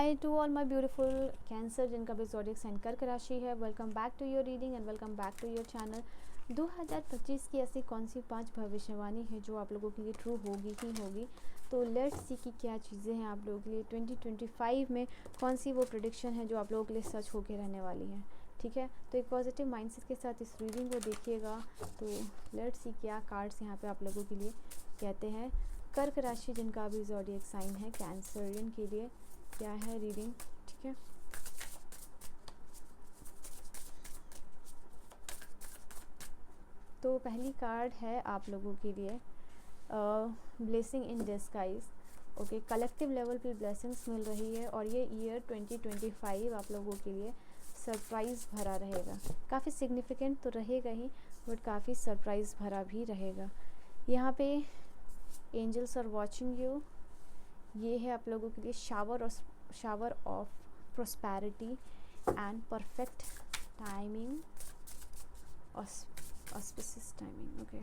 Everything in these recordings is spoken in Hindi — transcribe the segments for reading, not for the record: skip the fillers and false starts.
Hi to all my beautiful Cancer जिनका भी ज़ोडिएक साइन कर्क राशि है। Welcome back to your reading and welcome back to your channel. 2025 की ऐसी कौन सी 5 भविष्यवाणी है जो आप लोगों के लिए ट्रू होगी ही होगी। तो लेट्स सी कि क्या चीज़ें हैं आप लोगों के लिए 2025 में, कौन सी वो प्रेडिक्शन है जो आप लोगों के लिए सच होके रहने वाली है। ठीक है, तो एक पॉजिटिव माइंडसेट के साथ इस रीडिंग को देखिएगा। तो लेट्स सी क्या कार्ड्स यहाँ पे आप लोगों के लिए कहते हैं। कर्क राशि जिनका भी ज़ोडिएक साइन है कैंसरियन के लिए क्या है रीडिंग। ठीक है, तो पहली कार्ड है आप लोगों के लिए blessing in disguise. Okay, collective level पे ब्लेसिंग्स मिल रही है और ये ईयर 2025 आप लोगों के लिए सरप्राइज़ भरा रहेगा। काफ़ी सिग्निफिकेंट तो रहेगा ही, बट काफ़ी सरप्राइज़ भरा भी रहेगा। यहाँ पे एंजल्स आर वॉचिंग यू। ये है आप लोगों के लिए shower of prosperity and perfect timing, auspicious timing. Okay,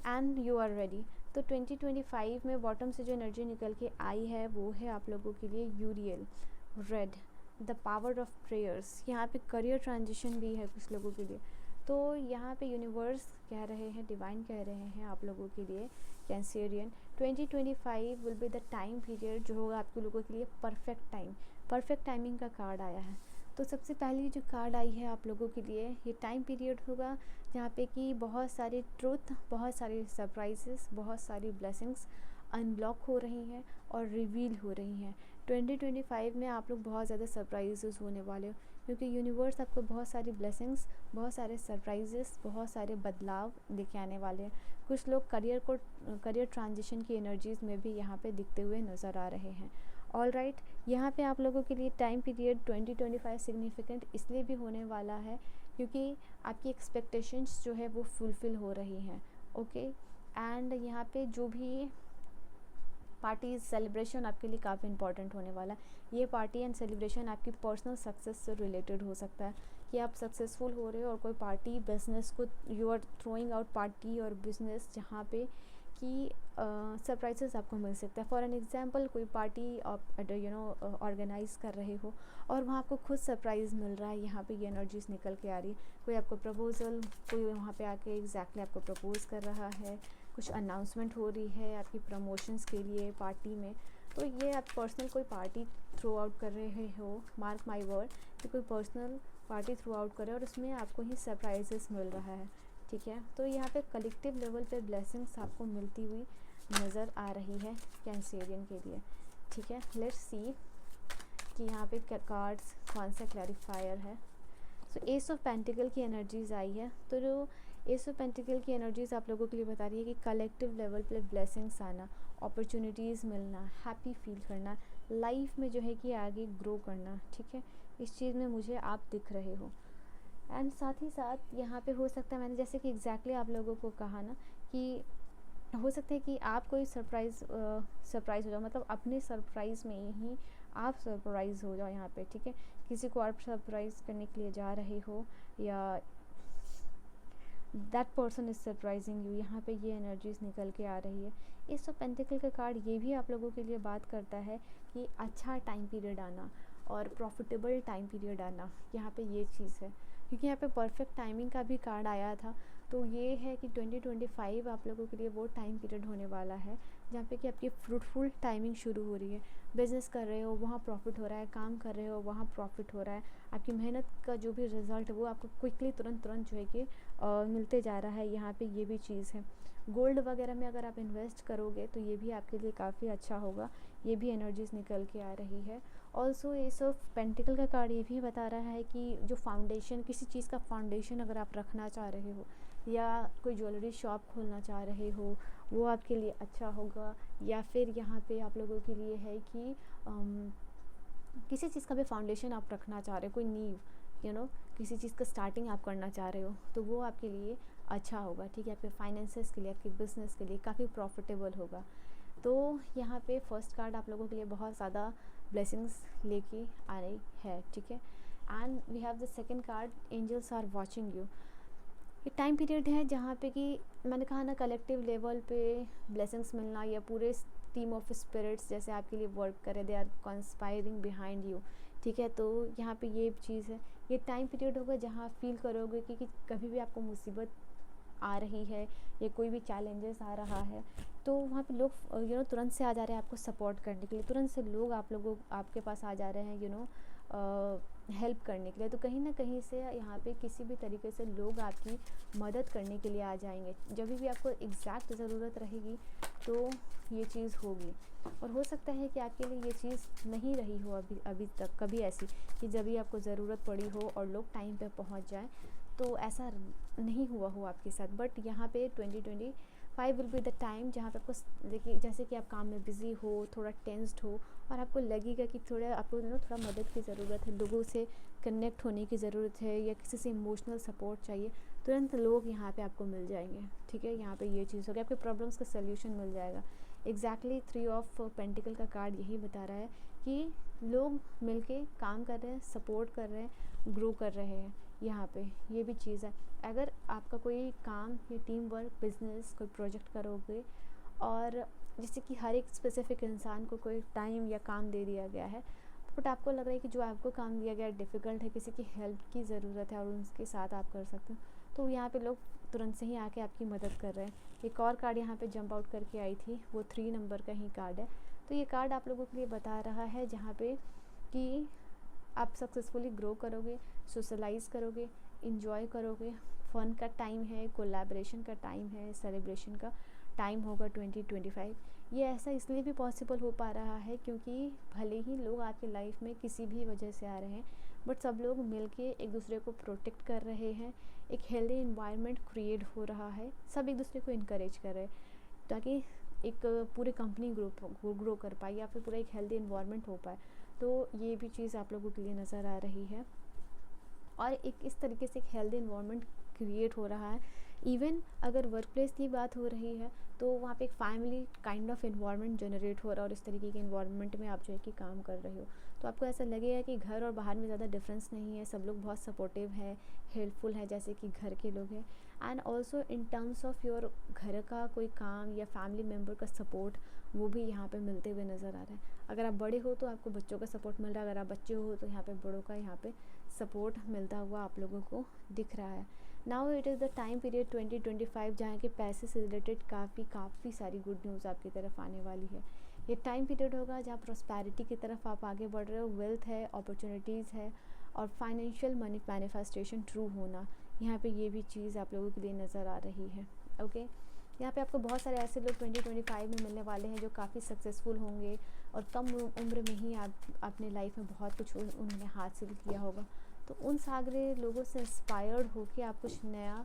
and you are ready. तो 2025 में बॉटम से जो एनर्जी निकल के आई है वो है आप लोगों के लिए Uriel red, the power of prayers. यहाँ पे करियर ट्रांजिशन भी है कुछ लोगों के लिए। तो यहाँ पे यूनिवर्स कह रहे हैं, डिवाइन कह रहे हैं आप लोगों के लिए Cancerian 2025 will be the time period जो होगा आप लोगों के लिए परफेक्ट टाइम। परफेक्ट टाइमिंग का कार्ड आया है। तो सबसे पहली जो कार्ड आई है आप लोगों के लिए, ये टाइम पीरियड होगा जहाँ पे कि बहुत सारी ट्रूथ, बहुत सारी सरप्राइजेस, बहुत सारी ब्लेसिंग्स अनब्लॉक हो रही हैं और रिवील हो रही हैं। 2025 में आप लोग बहुत ज़्यादा सरप्राइजेस होने वाले हो, क्योंकि यूनिवर्स आपको बहुत सारी ब्लेसिंग्स, बहुत सारे सरप्राइजेस, बहुत सारे बदलाव लेके आने वाले हैं। कुछ लोग करियर ट्रांजिशन की एनर्जीज़ में भी यहाँ पे दिखते हुए नज़र आ रहे हैं। ऑल राइट, यहाँ पे आप लोगों के लिए टाइम पीरियड 2025 सिग्निफिकेंट इसलिए भी होने वाला है क्योंकि आपकी एक्सपेक्टेशंस जो है वो फुलफ़िल हो रही हैं। ओके, एंड यहाँ पे जो भी पार्टी सेलिब्रेशन आपके लिए काफ़ी इंपॉर्टेंट होने वाला है। ये पार्टी एंड सेलिब्रेशन आपकी पर्सनल सक्सेस से रिलेटेड हो सकता है कि आप सक्सेसफुल हो रहे हो और कोई पार्टी बिजनेस को you are throwing out party और बिजनेस जहाँ पे कि सरप्राइजेस आपको मिल सकता है। फॉर एन एग्जांपल, कोई पार्टी आप ऑर्गेनाइज़ कर रहे हो और वहाँ आपको खुद सरप्राइज़ मिल रहा है। यहाँ पे ये एनर्जीज निकल के आ रही है। कोई आपको प्रपोजल, कोई वहाँ पे आके एग्जैक्टली आपको प्रपोज कर रहा है, कुछ अनाउंसमेंट हो रही है आपकी प्रमोशंस के लिए पार्टी में। तो ये आप पर्सनल कोई पार्टी थ्रू आउट कर रहे हो, मार्क माय वर्ड, कि कोई पर्सनल पार्टी थ्रू आउट करे और उसमें आपको ही सरप्राइजेस मिल रहा है। ठीक है, तो यहाँ पे कलेक्टिव लेवल पे ब्लेसिंग्स आपको मिलती हुई नज़र आ रही है कैंसेरियन के लिए। ठीक है, लेट्स सी कि यहाँ पे कार्ड्स कौन सा क्लैरिफायर है। सो एस ऑफ पेंटिकल की एनर्जीज आई है। तो जो एस ऑफ पेंटिकल की एनर्जीज आप लोगों के लिए बता रही है कि कलेक्टिव लेवल पे ब्लेसिंग्स आना, अपॉर्चुनिटीज़ मिलना, हैप्पी फील करना, लाइफ में जो है कि आगे ग्रो करना। ठीक है, इस चीज़ में मुझे आप दिख रहे हो। एंड साथ ही साथ यहाँ पे हो सकता है, मैंने जैसे कि एग्जैक्टली आप लोगों को कहा ना कि हो सकता है कि आप कोई सरप्राइज़ हो जाओ, मतलब अपने सरप्राइज़ में ही आप सरप्राइज़ हो जाओ यहाँ पे। ठीक है, किसी को आप सरप्राइज़ करने के लिए जा रहे हो या that person is surprising you. यहाँ पे ये एनर्जीज निकल के आ रही है। इस पेंटिकल का कार्ड ये भी आप लोगों के लिए बात करता है कि अच्छा टाइम पीरियड आना और प्रॉफिटेबल टाइम पीरियड आना। यहाँ पे ये चीज़ है, क्योंकि यहाँ पे परफेक्ट टाइमिंग का भी कार्ड आया था। तो ये है कि 2025 आप लोगों के लिए वो टाइम पीरियड होने वाला है जहाँ पे कि आपकी फ्रूटफुल टाइमिंग शुरू हो रही है। बिज़नेस कर रहे हो वहाँ प्रॉफिट हो रहा है, काम कर रहे हो वहाँ प्रॉफिट हो रहा है। आपकी मेहनत का जो भी रिज़ल्ट है वो आपको क्विकली तुरंत जो है कि मिलते जा रहा है। यहाँ पे ये भी चीज़ है। गोल्ड वगैरह में अगर आप इन्वेस्ट करोगे तो ये भी आपके लिए काफ़ी अच्छा होगा। ये भी एनर्जीज निकल के आ रही है। ऑल्सो एस ऑफ पेंटिकल का कार्ड ये भी बता रहा है कि जो फाउंडेशन, किसी चीज़ का फाउंडेशन अगर आप रखना चाह रहे हो या कोई ज्वेलरी शॉप खोलना चाह रहे हो वो आपके लिए अच्छा होगा। या फिर यहाँ पे आप लोगों के लिए है कि किसी चीज़ का भी फाउंडेशन आप रखना चाह रहे हो, कोई नींव, किसी चीज़ का स्टार्टिंग आप करना चाह रहे हो तो वो आपके लिए अच्छा होगा। ठीक है, आपके फाइनेंसेस के लिए, आपके बिजनेस के लिए काफ़ी प्रॉफिटेबल होगा। तो यहाँ पे फर्स्ट कार्ड आप लोगों के लिए बहुत ज़्यादा ब्लेसिंग्स लेके आ रही है। ठीक है, and we have the second card, angels are watching you. ये टाइम पीरियड है जहाँ पे कि मैंने कहा ना कलेक्टिव लेवल पे ब्लेसिंग्स मिलना या पूरे टीम ऑफ स्पिरिट्स जैसे आपके लिए वर्क करे, they are conspiring behind you, ठीक है। तो यहाँ पे ये चीज़ है, ये टाइम पीरियड होगा जहाँ आप फील करोगे कि कभी भी आपको मुसीबत आ रही है या कोई भी चैलेंजेस आ रहा है, तो वहाँ पे लोग तुरंत से आ जा रहे हैं आपको सपोर्ट करने के लिए, तुरंत से लोग आपके पास आ जा रहे हैं हेल्प करने के लिए। तो कहीं ना कहीं से यहाँ पे किसी भी तरीके से लोग आपकी मदद करने के लिए आ जाएंगे। जब भी आपको एग्जैक्ट ज़रूरत रहेगी तो ये चीज़ होगी। और हो सकता है कि आपके लिए ये चीज़ नहीं रही हो अभी तक कभी ऐसी कि जब भी आपको ज़रूरत पड़ी हो और लोग टाइम पे पहुँच जाएँ, तो ऐसा नहीं हुआ हो आपके साथ। बट यहाँ पे 2025 विल बी द टाइम जहाँ पे आपको देखिए, जैसे कि आप काम में बिज़ी हो, थोड़ा टेंस्ड हो और आपको लगेगा कि थोड़ा आपको थोड़ा मदद की ज़रूरत है, लोगों से कनेक्ट होने की ज़रूरत है या किसी से इमोशनल सपोर्ट चाहिए, तुरंत लोग यहाँ पे आपको मिल जाएंगे, ठीक है। यहाँ पे ये चीज़ होगी, आपके प्रॉब्लम्स का सल्यूशन मिल जाएगा। एग्जैक्टली 3 ऑफ पेंटिकल का कार्ड यही बता रहा है कि लोग मिलके काम कर रहे हैं, सपोर्ट कर रहे हैं, ग्रो कर रहे हैं। यहाँ पे ये भी चीज़ है, अगर आपका कोई काम या टीम वर्क, बिजनेस, कोई प्रोजेक्ट करोगे और जैसे कि हर एक स्पेसिफिक इंसान को कोई टाइम या काम दे दिया गया है, बट आपको लग रहा है कि जो आपको काम दिया गया डिफ़िकल्ट है, किसी की हेल्प की ज़रूरत है और उनके साथ आप कर सकते हो, तो यहाँ पे लोग तुरंत से ही आके आपकी मदद कर रहे हैं। एक और कार्ड यहाँ पे जंप आउट करके आई थी, वो 3 नंबर का ही कार्ड है। तो ये कार्ड आप लोगों के लिए बता रहा है जहाँ पे कि आप सक्सेसफुली ग्रो करोगे, सोशलाइज़ करोगे, इंजॉय करोगे, फ़न का टाइम है, कोलैबोरेशन का टाइम है, सेलिब्रेशन का टाइम होगा 2025। ये ऐसा इसलिए भी पॉसिबल हो पा रहा है क्योंकि भले ही लोग आपकी लाइफ में किसी भी वजह से आ रहे हैं, बट सब लोग मिलके एक दूसरे को प्रोटेक्ट कर रहे हैं, एक हेल्दी इन्वायरमेंट क्रिएट हो रहा है, सब एक दूसरे को इनकरेज कर रहे हैं ताकि एक पूरी कंपनी ग्रो कर पाए या फिर पूरा एक हेल्दी इन्वायरमेंट हो पाए। तो ये भी चीज़ आप लोगों के लिए नज़र आ रही है और एक इस तरीके से एक हेल्दी इन्वायरमेंट क्रिएट हो रहा है। इवन अगर वर्क प्लेस की बात हो रही है तो वहाँ पे एक family kind of environment generate हो रहा है और इस तरीके के इन्वायरमेंट में आप जो है कि काम कर रहे हो, तो आपको ऐसा लगेगा कि घर और बाहर में ज़्यादा डिफरेंस नहीं है, सब लोग बहुत सपोर्टिव है, हेल्पफुल है जैसे कि घर के लोग हैं। And also in terms of your घर का कोई काम या फैमिली मेम्बर का सपोर्ट, वो भी यहाँ पे मिलते हुए नज़र आ रहा है। अगर आप बड़े हो तो आपको बच्चों का सपोर्ट मिल रहा है, अगर आप बच्चे हो तो यहाँ पे बड़ों का यहाँ पे सपोर्ट मिलता हुआ आप लोगों को दिख रहा है। Now it is the time period 2025 जहाँ के पैसे से रिलेटेड काफ़ी सारी गुड न्यूज़ आपकी तरफ आने वाली है। ये टाइम पीरियड होगा जहाँ प्रॉस्पेरिटी की तरफ आप आगे बढ़ रहे हो, वेल्थ है, अपॉर्चुनिटीज़ है और फाइनेंशियल मनी मैनिफेस्टेशन ट्रू होना, यहाँ पे ये भी चीज़ आप लोगों के लिए नज़र आ रही है। ओके, यहाँ पे आपको बहुत सारे ऐसे लोग 2025 में मिलने वाले हैं जो काफ़ी सक्सेसफुल होंगे और कम उम्र में ही आप अपने लाइफ में बहुत कुछ उन्होंने हासिल किया होगा। तो उन सारे लोगों से इंस्पायर्ड होके आप कुछ नया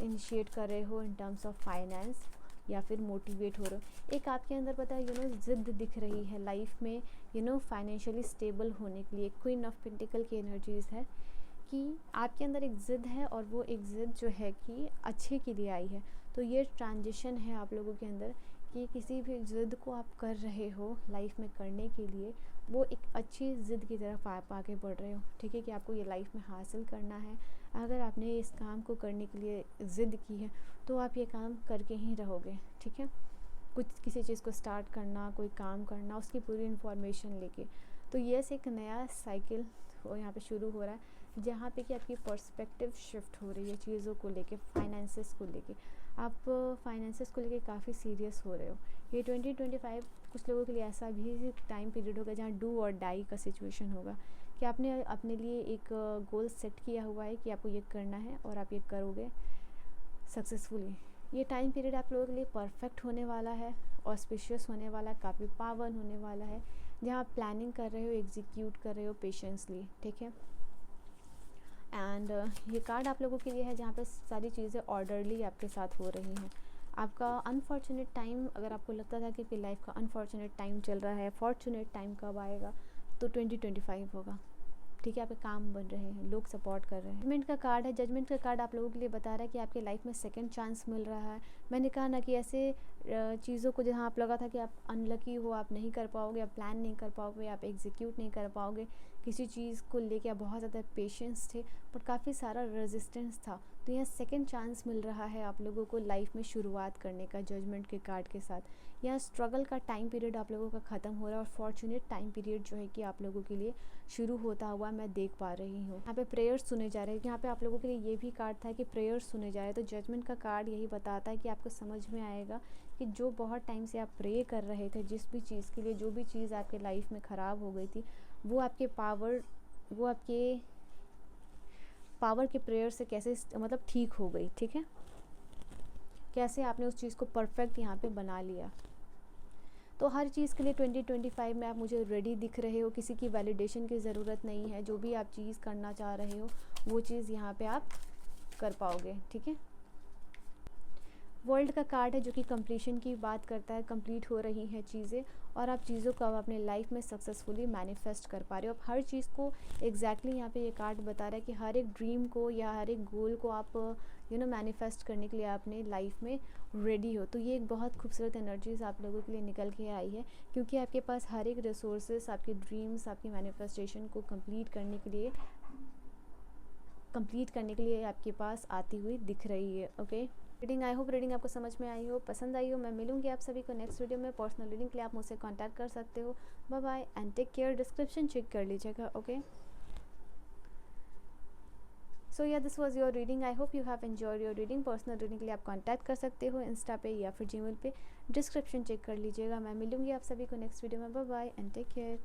इनिशिएट कर रहे हो इन टर्म्स ऑफ फाइनेंस या फिर मोटिवेट हो रहे हो। एक आपके अंदर पता है ज़िद दिख रही है लाइफ में फाइनेंशियली स्टेबल होने के लिए। क्वीन ऑफ पेंटिकल की एनर्जीज़ है कि आपके अंदर एक ज़िद है और वो एक ज़िद जो है कि अच्छे के लिए आई है। तो ये ट्रांजिशन है आप लोगों के अंदर कि किसी भी ज़िद को आप कर रहे हो लाइफ में करने के लिए, वो एक अच्छी ज़िद की तरफ आप आगे बढ़ रहे हो, ठीक है, कि आपको ये लाइफ में हासिल करना है। अगर आपने इस काम को करने के लिए ज़िद की है तो आप ये काम करके ही रहोगे, ठीक है। कुछ किसी चीज़ को स्टार्ट करना, कोई काम करना, उसकी पूरी इन्फॉर्मेशन लेके, तो ये एक नया साइकिल यहाँ पे शुरू हो रहा है जहाँ पे कि आपकी पर्सपेक्टिव शिफ्ट हो रही है चीज़ों को लेके, फाइनेंसेस को लेके। आप फाइनेंसेस को लेके काफ़ी सीरियस हो रहे हो। ये 2025 कुछ लोगों के लिए ऐसा भी टाइम पीरियड होगा जहाँ डू और डाई का सिचुएशन होगा कि आपने अपने लिए एक गोल सेट किया हुआ है कि आपको ये करना है और आप ये करोगे सक्सेसफुली। ये टाइम पीरियड आप लोगों के लिए परफेक्ट होने वाला है, ऑस्पिशियस होने वाला है, काफ़ी पावन होने वाला है, जहाँ आप प्लानिंग कर रहे हो, एग्जीक्यूट कर रहे हो पेशेंसली, ठीक है। एंड ये कार्ड आप लोगों के लिए है जहाँ पे सारी चीज़ें ऑर्डरली आपके साथ हो रही हैं। आपका अनफॉर्चुनेट टाइम, अगर आपको लगता था कि लाइफ का अनफॉर्चुनेट टाइम चल रहा है, फॉर्चुनेट टाइम कब आएगा, तो 2025 होगा, ठीक है। आपके काम बन रहे हैं, लोग सपोर्ट कर रहे हैं। जजमेंट का कार्ड है। जजमेंट का कार्ड आप लोगों के लिए बता रहा है कि आपके लाइफ में सेकंड चांस मिल रहा है। मैंने कहा ना कि ऐसे चीज़ों को जहाँ आप लगा था कि आप अनलकी हो, आप नहीं कर पाओगे, आप प्लान नहीं कर पाओगे, आप एग्जीक्यूट नहीं कर पाओगे, किसी चीज़ को लेके आप बहुत ज़्यादा पेशेंस थे बट काफ़ी सारा रेजिस्टेंस था, तो यहाँ सेकंड चांस मिल रहा है आप लोगों को लाइफ में शुरुआत करने का, जजमेंट के कार्ड के साथ। यहाँ स्ट्रगल का टाइम पीरियड आप लोगों का ख़त्म हो रहा है और फॉर्चुनेट टाइम पीरियड जो है कि आप लोगों के लिए शुरू होता हुआ मैं देख पा रही हूँ। यहाँ पे प्रेयर्स सुने जा रहे हैं। यहाँ पे आप लोगों के लिए ये भी कार्ड था कि प्रेयर्स सुने जा रहे हैं। तो जजमेंट का कार्ड यही बताता है कि आपको समझ में आएगा कि जो बहुत टाइम से आप प्रे कर रहे थे, जिस भी चीज़ के लिए, जो भी चीज़ आपके लाइफ में ख़राब हो गई थी, वो आपके पावर के प्रेयर से कैसे मतलब ठीक हो गई। ठीक है, कैसे आपने उस चीज़ को परफेक्ट यहाँ पे बना लिया। तो हर चीज़ के लिए 2025 में आप मुझे रेडी दिख रहे हो, किसी की वैलिडेशन की ज़रूरत नहीं है। जो भी आप चीज़ करना चाह रहे हो वो चीज़ यहाँ पे आप कर पाओगे। ठीक है, वर्ल्ड का कार्ड है जो कि कंप्लीशन की बात करता है। कंप्लीट हो रही हैं चीज़ें और आप चीज़ों को अब अपने लाइफ में सक्सेसफुली मैनिफेस्ट कर पा रहे हो। अब हर चीज़ को एग्जैक्टली यहाँ पे ये कार्ड बता रहा है कि हर एक ड्रीम को या हर एक गोल को आप मैनिफेस्ट करने के लिए अपने लाइफ में रेडी हो। तो ये एक बहुत खूबसूरत एनर्जीज आप लोगों के लिए निकल के आई है, क्योंकि आपके पास हर एक रिसोर्सेस आपके ड्रीम्स, आपकी मैनिफेस्टेशन को कंप्लीट करने के लिए आपके पास आती हुई दिख रही है। Okay, reading, I hope reading आपको समझ में आई हो, पसंद आई हो। मैं मिलूंगी आप सभी को नेक्स्ट वीडियो में। पर्सनल रीडिंग के लिए आप मुझसे कांटेक्ट कर सकते हो। Bye bye and take care. Description check कर लीजिएगा। Okay, so yeah this was your reading. I hope you have enjoyed your reading. Personal reading के लिए आप कांटेक्ट कर सकते हो इंस्टा पे या फिर जीमेल पे। डिस्क्रिप्शन चेक कर लीजिएगा। मैं मिलूंगी आप सभी को नेक्स्ट वीडियो में। Bye bye and take care.